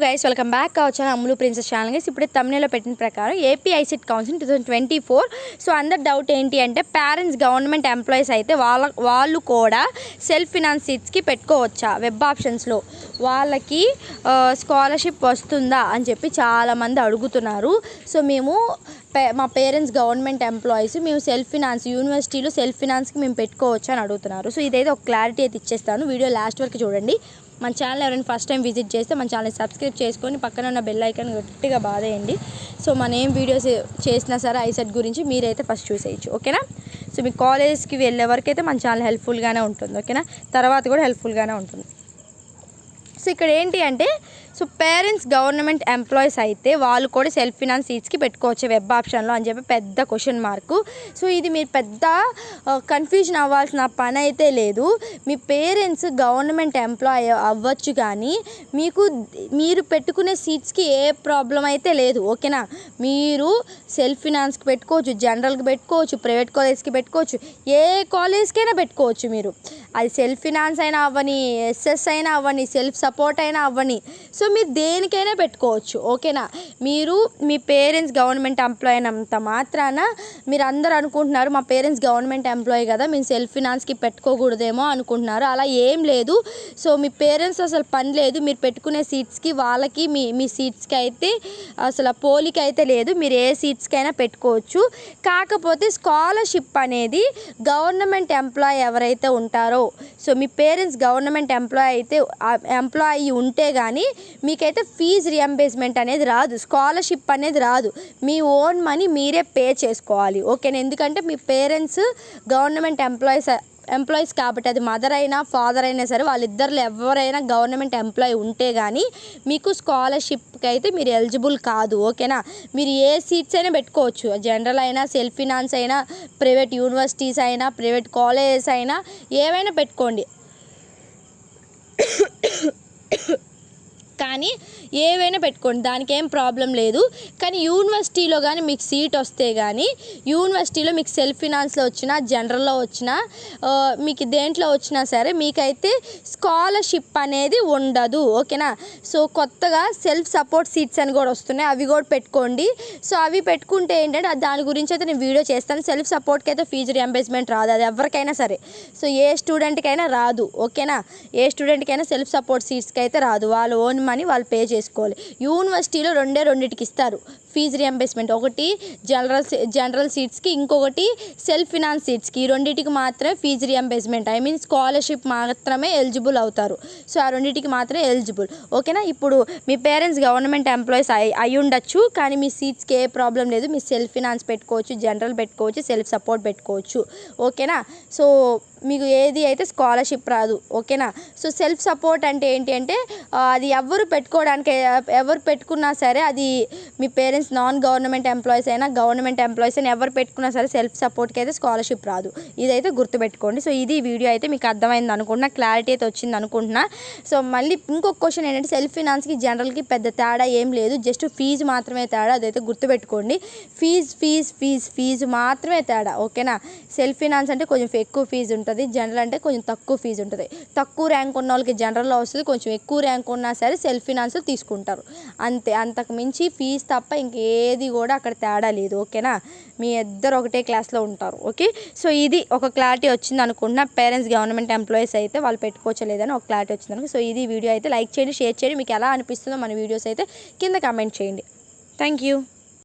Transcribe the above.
Guys welcome back కావచ్చు అమ్ములు princess channel guys ఇప్పుడే తమ్నేలో పెట్టిన ప్రకారం ఏపీ ఐసెట్ కౌన్సిల్ 2024 సో అందరి డౌట్ ఏంటి అంటే పేరెంట్స్ గవర్నమెంట్ ఎంప్లాయీస్ అయితే వాళ్ళు కూడా సెల్ఫ్ ఫినాన్స్ సీట్స్కి పెట్టుకోవచ్చా వెబ్ ఆప్షన్స్లో వాళ్ళకి స్కాలర్షిప్ వస్తుందా అని చెప్పి చాలామంది అడుగుతున్నారు. సో మేము మా పేరెంట్స్ గవర్నమెంట్ ఎంప్లాయీస్ మేము సెల్ఫ్ ఫినాన్స్ యూనివర్సిటీలో సెల్ఫ్ ఫినాన్స్కి మేము పెట్టుకోవచ్చు అని అడుగుతున్నారు. సో ఇదైతే ఒక క్లారిటీ అయితే ఇచ్చేస్తాను, వీడియో లాస్ట్ వరకు చూడండి. మన ఛానల్ ఎవరైనా ఫస్ట్ టైం విజిట్ చేస్తే మన ఛానల్ సబ్స్క్రైబ్ చేసుకొని పక్కన ఉన్న బెల్ ఐకాన్ గట్టిగా బాదేయండి. సో మనం ఏం వీడియోస్ చేసినా సరే ఐసెట్ గురించి మీరైతే ఫస్ట్ చూసేయచ్చు, ఓకేనా. సో మీ కాలేజ్కి వెళ్ళే వరకు అయితే మన ఛానల్ హెల్ప్ఫుల్గానే ఉంటుంది, ఓకేనా. తర్వాత కూడా హెల్ప్ఫుల్గానే ఉంటుంది. సో ఇక్కడ ఏంటి అంటే సో పేరెంట్స్ గవర్నమెంట్ ఎంప్లాయీస్ అయితే వాళ్ళు కూడా సెల్ఫ్ ఫినాన్స్ సీట్స్కి పెట్టుకోవచ్చు వెబ్ ఆప్షన్లో అని చెప్పి పెద్ద క్వశ్చన్ మార్కు. సో ఇది మీరు పెద్ద కన్ఫ్యూజన్ అవ్వాల్సిన పని అయితే లేదు. మీ పేరెంట్స్ గవర్నమెంట్ ఎంప్లాయీ అవ్వచ్చు కానీ మీరు పెట్టుకునే సీట్స్కి ఏ ప్రాబ్లం అయితే లేదు, ఓకేనా. మీరు సెల్ఫ్ ఫినాన్స్కి పెట్టుకోవచ్చు, జనరల్కి పెట్టుకోవచ్చు, ప్రైవేట్ కాలేజ్కి పెట్టుకోవచ్చు, ఏ కాలేజ్కైనా పెట్టుకోవచ్చు. మీరు అది సెల్ఫ్ ఫినాన్స్ అయినా అవ్వని, ఎస్ఎస్ అయినా అవ్వని, సెల్ఫ్ సపోర్ట్ అయినా అవ్వని, సో మీరు దేనికైనా పెట్టుకోవచ్చు, ఓకేనా. మీరు మీ పేరెంట్స్ గవర్నమెంట్ ఎంప్లాయీ అయినంత మాత్రాన మీరు అందరూ అనుకుంటున్నారు మా పేరెంట్స్ గవర్నమెంట్ ఎంప్లాయీ కదా మేము సెల్ఫ్ ఫినాన్స్కి పెట్టుకోకూడదేమో అనుకుంటున్నారు. అలా ఏం లేదు. సో మీ పేరెంట్స్ అసలు పని లేదు, మీరు పెట్టుకునే సీట్స్కి వాళ్ళకి మీ సీట్స్కి అయితే అసలు పోలిక అయితే లేదు. మీరు ఏ సీట్స్కైనా పెట్టుకోవచ్చు. కాకపోతే స్కాలర్షిప్ అనేది గవర్నమెంట్ ఎంప్లాయీ ఎవరైతే ఉంటారో, సో మీ పేరెంట్స్ గవర్నమెంట్ ఎంప్లాయీ ఉంటే కానీ మీకైతే ఫీజు రియంబర్స్మెంట్ అనేది రాదు, స్కాలర్షిప్ అనేది రాదు. మీ ఓన్ మనీ మీరే పే చేసుకోవాలి, ఓకేనా. ఎందుకంటే మీ పేరెంట్స్ గవర్నమెంట్ ఎంప్లాయీస్ కాబట్టి అది మదర్ అయినా ఫాదర్ అయినా సరే వాళ్ళిద్దరిలో ఎవరైనా గవర్నమెంట్ ఎంప్లాయీ ఉంటే కానీ మీకు స్కాలర్షిప్కి అయితే మీరు ఎలిజిబుల్ కాదు, ఓకేనా. మీరు ఏ సీట్స్ అయినా పెట్టుకోవచ్చు, జనరల్ అయినా, సెల్ఫ్ ఫినాన్స్ అయినా, ప్రైవేట్ యూనివర్సిటీస్ అయినా, ప్రైవేట్ కాలేజెస్ అయినా, ఏవైనా పెట్టుకోండి. కానీ ఏవైనా పెట్టుకోండి, దానికి ఏం ప్రాబ్లం లేదు. కానీ యూనివర్సిటీలో కానీ మీకు సీట్ వస్తే కానీ యూనివర్సిటీలో మీకు సెల్ఫ్ ఫినాన్స్లో వచ్చినా, జనరల్లో వచ్చినా, మీకు దేంట్లో వచ్చినా సరే మీకైతే స్కాలర్షిప్ అనేది ఉండదు, ఓకేనా. సో కొత్తగా సెల్ఫ్ సపోర్ట్ సీట్స్ అని కూడా వస్తున్నాయి, అవి కూడా పెట్టుకోండి. సో అవి పెట్టుకుంటే ఏంటంటే దాని గురించి అయితే నేను వీడియో చేస్తాను. సెల్ఫ్ సపోర్ట్కి అయితే ఫీజు రియంబర్స్మెంట్ రాదు, అది ఎవరికైనా సరే. సో ఏ స్టూడెంట్కైనా రాదు, ఓకేనా. ఏ స్టూడెంట్కైనా సెల్ఫ్ సపోర్ట్ సీట్స్కి అయితే రాదు, వాళ్ళు ఓన్ మనీ వాళ్ళు పే చేసుకోవాలి. యూనివర్సిటీలో రెండింటికి ఇస్తారు ఫీజు రియంబర్స్మెంట్, ఒకటి జనరల్ సీట్స్కి, ఇంకొకటి సెల్ఫ్ ఫినాన్స్ సీట్స్కి. ఈ రెండింటికి మాత్రమే ఫీజు రియంబర్స్మెంట్ స్కాలర్షిప్ మాత్రమే ఎలిజిబుల్ అవుతారు. సో ఆ రెండింటికి మాత్రమే ఎలిజిబుల్, ఓకేనా. ఇప్పుడు మీ పేరెంట్స్ గవర్నమెంట్ ఎంప్లాయీస్ అయి ఉండొచ్చు కానీ మీ సీట్స్కి ఏ ప్రాబ్లం లేదు, మీ సెల్ఫ్ ఫినాన్స్ పెట్టుకోవచ్చు, జనరల్ పెట్టుకోవచ్చు, సెల్ఫ్ సపోర్ట్ పెట్టుకోవచ్చు, ఓకేనా. సో మీకు ఏది అయితే స్కాలర్షిప్ రాదు, ఓకేనా. సో సెల్ఫ్ సపోర్ట్ అంటే ఏంటి అంటే అది ఎవరు పెట్టుకున్నా సరే, అది మీ పేరెంట్స్ నాన్ గవర్నమెంట్ ఎంప్లాయీస్ అయినా, గవర్నమెంట్ ఎంప్లాయీస్ అయినా ఎవరు పెట్టుకున్నా సరే సెల్ఫ్ సపోర్ట్కి అయితే స్కాలర్షిప్ రాదు. ఇదైతే గుర్తుపెట్టుకోండి. సో ఇది వీడియో అయితే మీకు అర్థమైంది అనుకుంటున్నా, క్లారిటీ అయితే వచ్చింది అనుకుంటున్నా. సో మళ్ళీ ఇంకొక క్వశ్చన్ ఏంటంటే సెల్ఫ్ ఫినాన్స్కి జనరల్కి పెద్ద తేడా ఏం లేదు, జస్ట్ ఫీజు మాత్రమే తేడా, అదైతే గుర్తుపెట్టుకోండి. ఫీజు మాత్రమే తేడా, ఓకేనా. సెల్ఫ్ ఫినాన్స్ అంటే కొంచెం ఎక్కువ ఫీజు ఉంటుంది, జనరల్ అంటే కొంచెం తక్కువ ఫీజు ఉంటుంది. తక్కువ ర్యాంక్ ఉన్న వాళ్ళకి జనరల్లో వస్తుంది, కొంచెం ఎక్కువ ర్యాంక్ ఉన్నా సరే సెల్ఫ్ ఫినాన్స్లో తీసుకుంటారు, అంతే. అంతకు మించి ఫీజు తప్ప ఇంకేది కూడా అక్కడ తేడా లేదు, ఓకేనా. మీ ఇద్దరు ఒకటే క్లాస్లో ఉంటారు, ఓకే. సో ఇది ఒక క్లారిటీ వచ్చింది అనుకుంటున్నా. పేరెంట్స్ గవర్నమెంట్ ఎంప్లాయీస్ అయితే వాళ్ళు పెట్టుకోవచ్చలేదని ఒక క్లారిటీ వచ్చింది అనుకో. సో ఇది వీడియో అయితే లైక్ చేయండి, షేర్ చేయండి. మీకు ఎలా అనిపిస్తుందో మన వీడియోస్ అయితే కింద కామెంట్ చేయండి. Thank you.